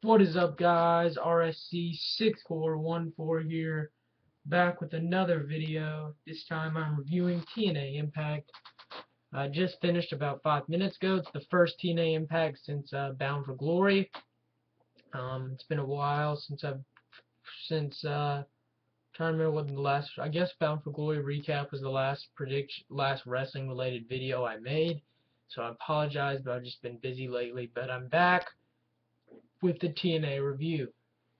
What is up, guys? RSC6414 here, back with another video. This time I'm reviewing TNA Impact. I just finished about 5 minutes ago. It's the first TNA Impact since Bound for Glory. It's been a while since trying to remember what the last. I guess Bound for Glory recap was the last wrestling related video I made. So I apologize, but I've just been busy lately. But I'm back with the TNA review.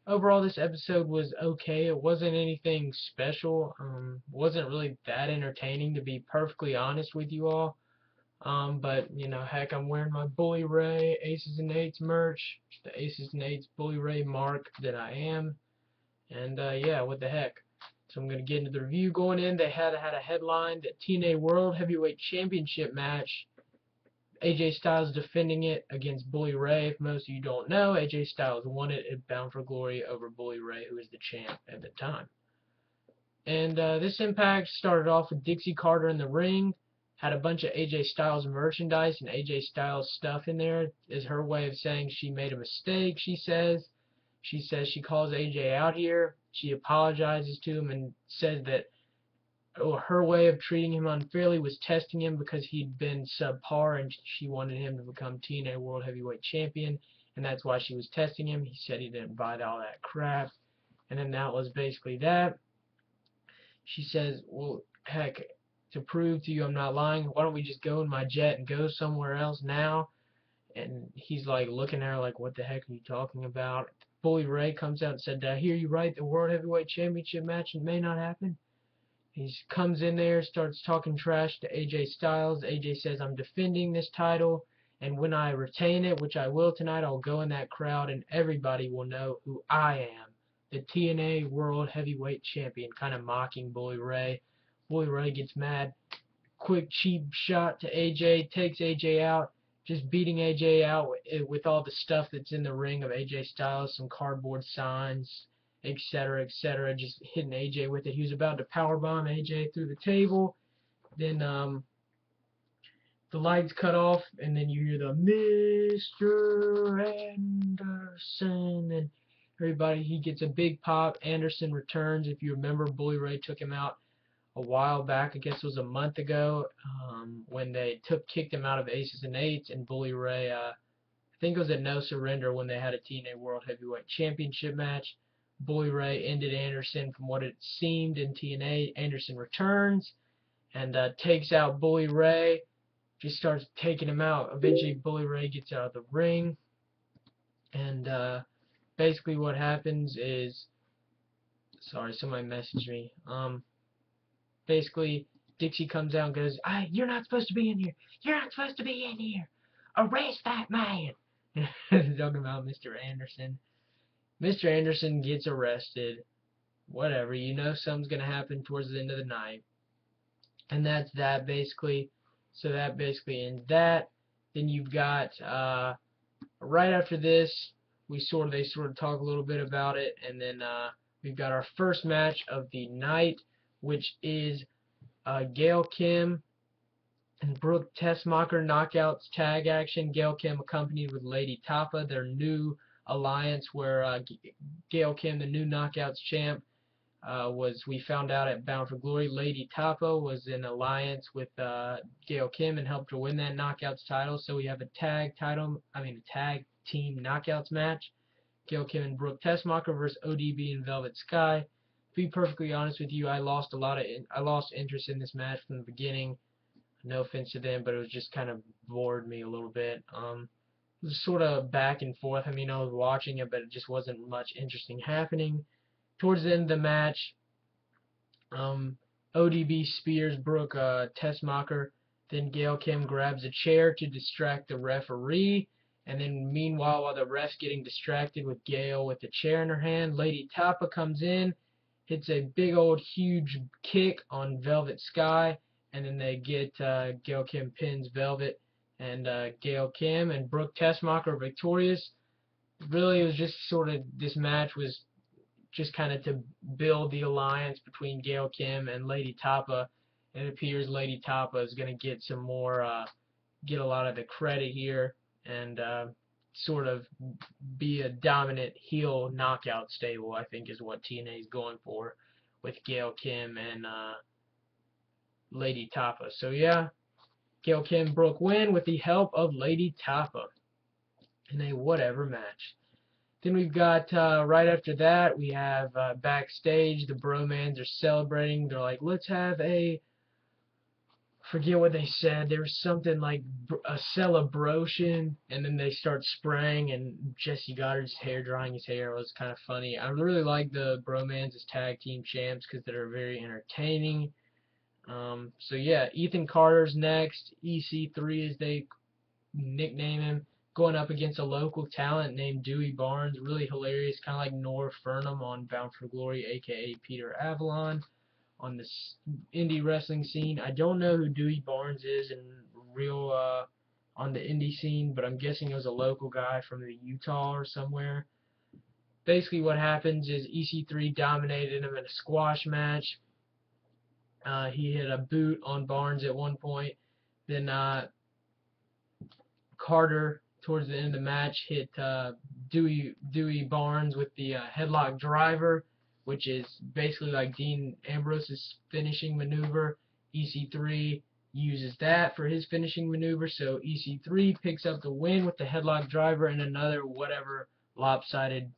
Overall, this episode was okay. It wasn't anything special. Wasn't really that entertaining, to be perfectly honest with you all. But you know, heck, I'm wearing my Bully Ray Aces and Eights merch, the Aces and Eights Bully Ray mark that I am, and yeah, what the heck. So I'm gonna get into the review. Going in, they had a headline: the TNA World Heavyweight Championship match. AJ Styles defending it against Bully Ray. If most of you don't know, AJ Styles won it at Bound for Glory over Bully Ray, who was the champ at the time. And this Impact started off with Dixie Carter in the ring, had a bunch of AJ Styles merchandise and AJ Styles stuff in there. Is her way of saying she made a mistake, she says. She calls AJ out here. She apologizes to him and says that her way of treating him unfairly was testing him because he'd been subpar and she wanted him to become TNA World Heavyweight Champion, and that's why she was testing him. He said he didn't buy all that crap, and then that was basically that. She says, well, heck, to prove to you I'm not lying, why don't we just go in my jet and go somewhere else now? And he's like looking at her like, what the heck are you talking about? Bully Ray comes out and said, did I hear you right? The World Heavyweight Championship match may not happen. He comes in there, starts talking trash to AJ Styles. AJ says, I'm defending this title, and when I retain it, which I will tonight, I'll go in that crowd, and everybody will know who I am, the TNA World Heavyweight Champion, kind of mocking Bully Ray. Bully Ray gets mad. Quick, cheap shot to AJ, takes AJ out, just beating AJ out with all the stuff that's in the ring of AJ Styles, some cardboard signs, etc., etc., just hitting AJ with it. He was about to powerbomb AJ through the table. Then the lights cut off, and then you hear the Mr. Anderson, and everybody, he gets a big pop. Anderson returns. If you remember, Bully Ray took him out a while back. I guess it was a month ago, when they kicked him out of Aces and Eights, and Bully Ray, I think it was at No Surrender when they had a TNA World Heavyweight Championship match. Bully Ray ended Anderson from what it seemed in TNA. Anderson returns and takes out Bully Ray. Just starts taking him out. Eventually, Bully Ray gets out of the ring, and basically what happens is, sorry, somebody messaged me. Basically, Dixie comes out and goes, you're not supposed to be in here. You're not supposed to be in here. Arrest that man. Talking about Mr. Anderson. Mr. Anderson gets arrested. Whatever. You know something's going to happen towards the end of the night. And that's that, basically. So that basically ends that. Then you've got, right after this, they sort of talk a little bit about it. And then we've got our first match of the night, which is Gail Kim and Brooke Tessmacher knockouts tag action. Gail Kim accompanied with Lady Tapa, their new alliance, where Gail Kim, the new knockouts champ, we found out at Bound for Glory. Lady Tapa was in alliance with Gail Kim and helped her win that knockouts title. So we have a tag team knockouts match. Gail Kim and Brooke Tessmacher versus ODB and Velvet Sky. To be perfectly honest with you, I lost interest in this match from the beginning. No offense to them, but it was just kind of bored me a little bit. It was sort of back and forth. I mean, I was watching it, but it just wasn't much interesting happening. Towards the end of the match, ODB spears Brooke Tessmacher. Then Gail Kim grabs a chair to distract the referee. And then meanwhile, while the ref's getting distracted with Gail with the chair in her hand, Lady Tapa comes in, hits a big old huge kick on Velvet Sky, and then they get Gail Kim pins Velvet, and Gail Kim and Brooke Tessmacher are victorious. Really, it was just sort of, this match was just kind of to build the alliance between Gail Kim and Lady Tapa. It appears Lady Tapa is going to get some more, get a lot of the credit here, and sort of be a dominant heel knockout stable, I think is what TNA is going for with Gail Kim and Lady Tapa. So yeah, Gail Kim broke win with the help of Lady Tapa in a whatever match. Then we've got, right after that, we have backstage, the Bromans are celebrating. They're like, let's have forget what they said. There was something like a celebration, and then they start spraying, and Jesse Goddard's hair, drying his hair, was kind of funny. I really like the Bromans as tag team champs because they're very entertaining. So yeah, Ethan Carter's next, EC3 as they nickname him, going up against a local talent named Dewey Barnes. Really hilarious, kind of like Norv Furnham on Bound for Glory, aka Peter Avalon, on this indie wrestling scene. I don't know who Dewey Barnes is in real on the indie scene, but I'm guessing it was a local guy from the Utah or somewhere. Basically, what happens is EC3 dominated him in a squash match. He hit a boot on Barnes at one point. Then Carter, towards the end of the match, hit Dewey Barnes with the headlock driver, which is basically like Dean Ambrose's finishing maneuver. EC3 uses that for his finishing maneuver, so EC3 picks up the win with the headlock driver in another whatever lopsided,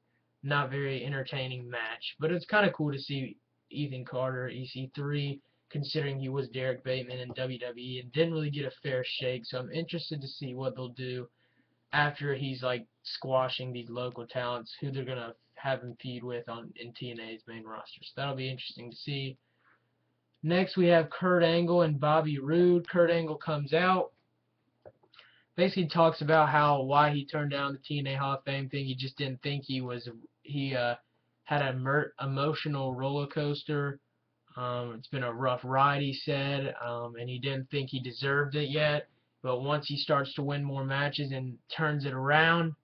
not very entertaining match. But it's kind of cool to see Ethan Carter, EC3, considering he was Derek Bateman in WWE and didn't really get a fair shake. So I'm interested to see what they'll do after he's like squashing these local talents, who they're gonna have him feud with in TNA's main roster. So that'll be interesting to see. Next we have Kurt Angle and Bobby Roode. Kurt Angle comes out, basically talks about why he turned down the TNA Hall of Fame thing. He just didn't think he had an emotional roller coaster. It's been a rough ride, he said, and he didn't think he deserved it yet. But once he starts to win more matches and turns it around,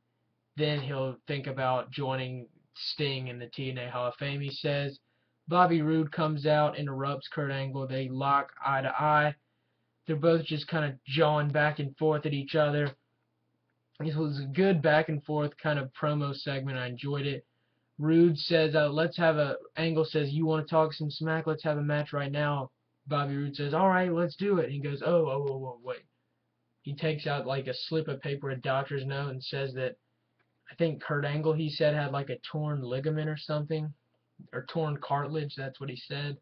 then he'll think about joining Sting in the TNA Hall of Fame, he says. Bobby Roode comes out, interrupts Kurt Angle. They lock eye to eye. They're both just kind of jawing back and forth at each other. This was a good back and forth kind of promo segment. I enjoyed it. Roode says, Angle says, you want to talk some smack? Let's have a match right now. Bobby Roode says, all right, let's do it. And he goes, oh, wait. He takes out like a slip of paper, a doctor's note, and says that, I think Kurt Angle, he said, had like a torn ligament or something, or torn cartilage, that's what he said.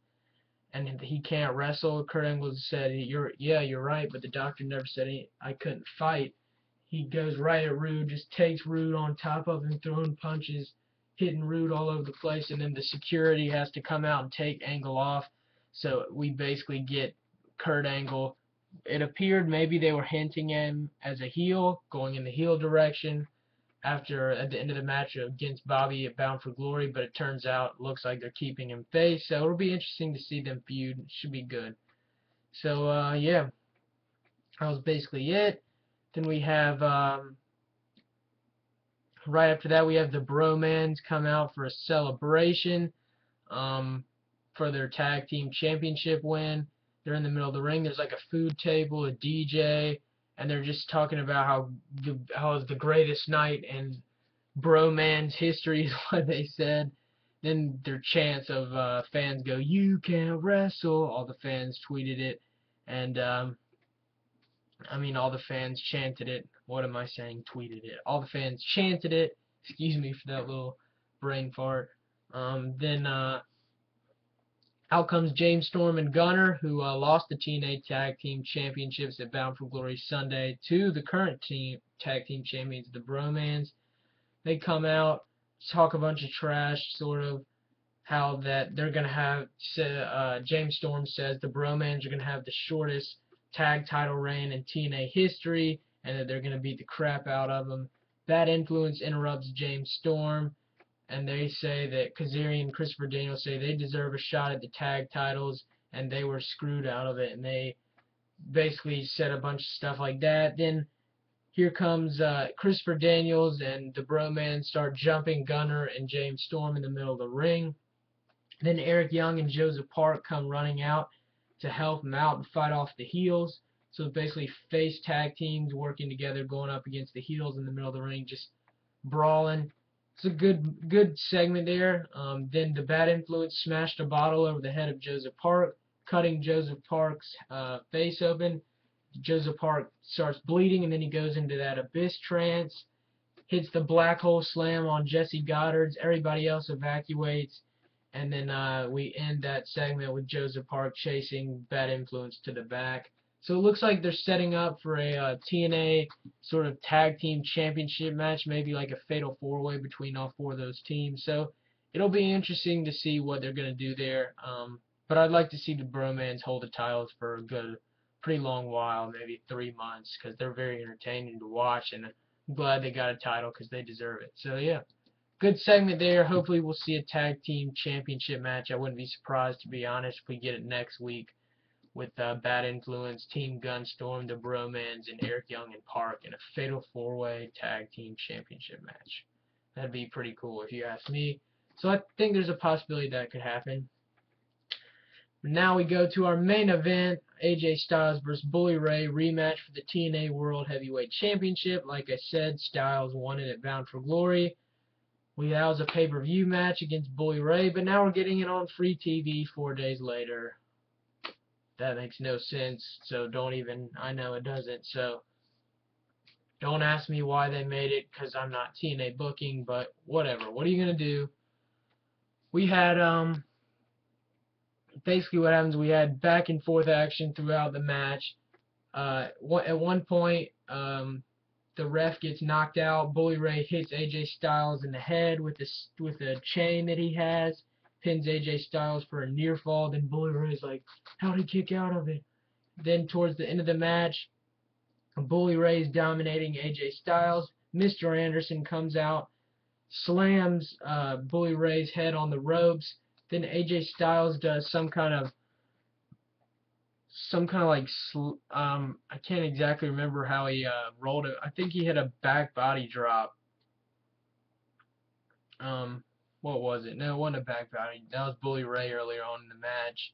And he can't wrestle. Kurt Angle said, you're right, but the doctor never said I couldn't fight. He goes right at Roode, just takes Roode on top of him, throwing punches, hitting Roode all over the place, and then the security has to come out and take Angle off. So we basically get Kurt Angle. It appeared maybe they were hinting him as a heel, going in the heel direction at the end of the match against Bobby at Bound for Glory, but it turns out, looks like they're keeping him face. So it'll be interesting to see them feud. It should be good. So yeah, that was basically it. Then we have right after that, we have the Bromans come out for a celebration for their tag team championship win. They're in the middle of the ring. There's like a food table, a DJ, and they're just talking about how it's the greatest night in Bromans history is what they said. Then their chants of fans go, "You can't wrestle." All the fans tweeted it, and I mean, all the fans chanted it. What am I saying? Tweeted it. All the fans chanted it. Excuse me for that little brain fart. Then out comes James Storm and Gunner, who lost the TNA Tag Team Championships at Bound for Glory Sunday to the current Tag Team Champions, the Bromans. They come out, talk a bunch of trash, sort of, how that they're going to have, James Storm says the Bromans are going to have the shortest tag title reign in TNA history, and that they're going to beat the crap out of them. Bad Influence interrupts James Storm, and they say that Kazarian and Christopher Daniels say they deserve a shot at the tag titles, and they were screwed out of it, and they basically said a bunch of stuff like that. Then here comes Christopher Daniels, and the Bromans start jumping Gunner and James Storm in the middle of the ring. Then Eric Young and Joseph Park come running out to help him out and fight off the heels. So basically face tag teams working together, going up against the heels in the middle of the ring, just brawling. It's a good segment there. Then the Bad Influence smashed a bottle over the head of Joseph Park, cutting Joseph Park's face open. Joseph Park starts bleeding, and then he goes into that abyss trance, hits the black hole slam on Jesse Goddard's. Everybody else evacuates, and then we end that segment with Joseph Park chasing Bad Influence to the back. So it looks like they're setting up for a TNA sort of tag team championship match, maybe like a fatal four-way between all four of those teams. So it'll be interesting to see what they're going to do there. But I'd like to see the Bromans hold the titles for a good, pretty long while, maybe 3 months, because they're very entertaining to watch, and I'm glad they got a title because they deserve it. So yeah, good segment there. Hopefully we'll see a tag team championship match. I wouldn't be surprised, to be honest, if we get it next week with Bad Influence, Team Gunstorm, the Bromans, and Eric Young and Park in a fatal four-way tag team championship match. That'd be pretty cool if you ask me. So I think there's a possibility that could happen. Now we go to our main event, AJ Styles versus Bully Ray, rematch for the TNA World Heavyweight Championship. Like I said, Styles won it at Bound for Glory. That was a pay-per-view match against Bully Ray, but now we're getting it on free TV 4 days later. That makes no sense, so I know it doesn't, so don't ask me why they made it, because I'm not TNA booking, but whatever. What are you going to do? We had, basically what happens, we had back and forth action throughout the match. At one point, the ref gets knocked out. Bully Ray hits AJ Styles in the head with a chain that he has, pins AJ Styles for a near fall. Then Bully Ray's like, how'd he kick out of it? Then towards the end of the match, Bully Ray's dominating AJ Styles. Mr. Anderson comes out, slams Bully Ray's head on the ropes. Then AJ Styles does some kind of like I can't exactly remember how he rolled it. I think he had a back body drop. What was it? No, it wasn't a back body. That was Bully Ray earlier on in the match.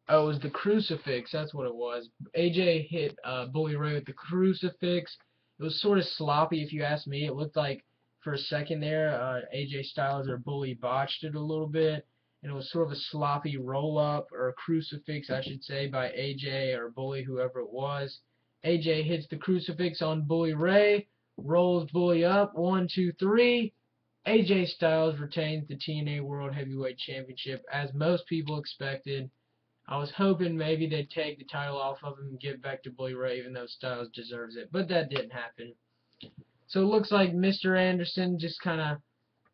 Oh, it was the crucifix. That's what it was. AJ hit Bully Ray with the crucifix. It was sort of sloppy, if you ask me. It looked like for a second there, AJ Styles or Bully botched it a little bit, and it was sort of a sloppy roll-up, or a crucifix, I should say, by AJ or Bully, whoever it was. AJ hits the crucifix on Bully Ray, rolls Bully up, 1, 2, 3. AJ Styles retains the TNA World Heavyweight Championship, as most people expected. I was hoping maybe they'd take the title off of him and give it back to Bully Ray, even though Styles deserves it, but that didn't happen. So it looks like Mr. Anderson just kind of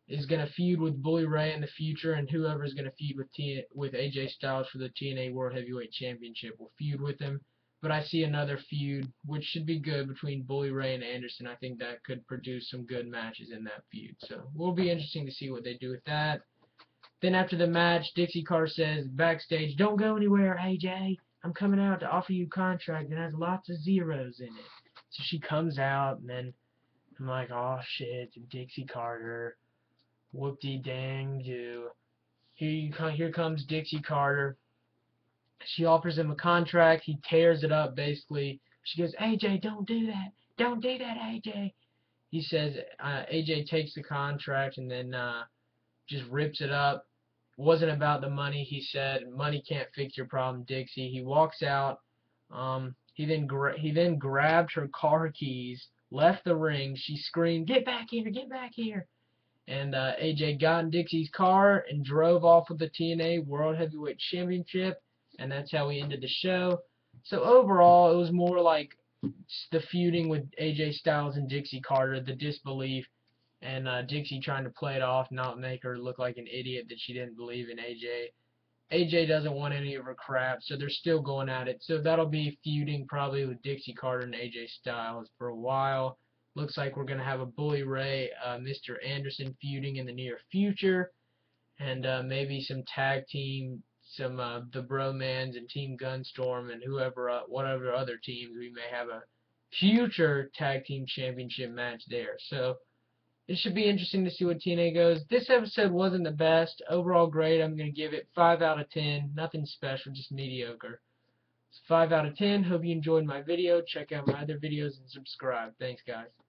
is going to feud with Bully Ray in the future, and whoever is going to feud with AJ Styles for the TNA World Heavyweight Championship will feud with him. But I see another feud, which should be good, between Bully Ray and Anderson. I think that could produce some good matches in that feud. So it will be interesting to see what they do with that. Then after the match, Dixie Carter says backstage, "Don't go anywhere, AJ. I'm coming out to offer you a contract that has lots of zeros in it." So she comes out, and then I'm like, oh shit, Dixie Carter. Whoop-de-dang-do. Here comes Dixie Carter. She offers him a contract. He tears it up, basically. She goes, AJ, don't do that. Don't do that, AJ. He says, AJ takes the contract and then just rips it up. It wasn't about the money, he said. Money can't fix your problem, Dixie. He walks out. He then grabbed her car keys, left the ring. She screamed, "Get back here! Get back here!" And AJ got in Dixie's car and drove off with the TNA World Heavyweight Championship, and that's how we ended the show. So overall, it was more like the feuding with AJ Styles and Dixie Carter, the disbelief, and Dixie trying to play it off, not make her look like an idiot that she didn't believe in AJ. AJ doesn't want any of her crap, so they're still going at it. So that'll be feuding probably with Dixie Carter and AJ Styles for a while. Looks like we're going to have a Bully Ray, Mr. Anderson feuding in the near future, and maybe some tag team, some the Bromans and Team Gunstorm and whatever other teams. We may have a future tag team championship match there. So it should be interesting to see what TNA goes. This episode wasn't the best. Overall grade, I'm going to give it 5 out of 10. Nothing special, just mediocre. 5 out of 10. Hope you enjoyed my video. Check out my other videos and subscribe. Thanks, guys.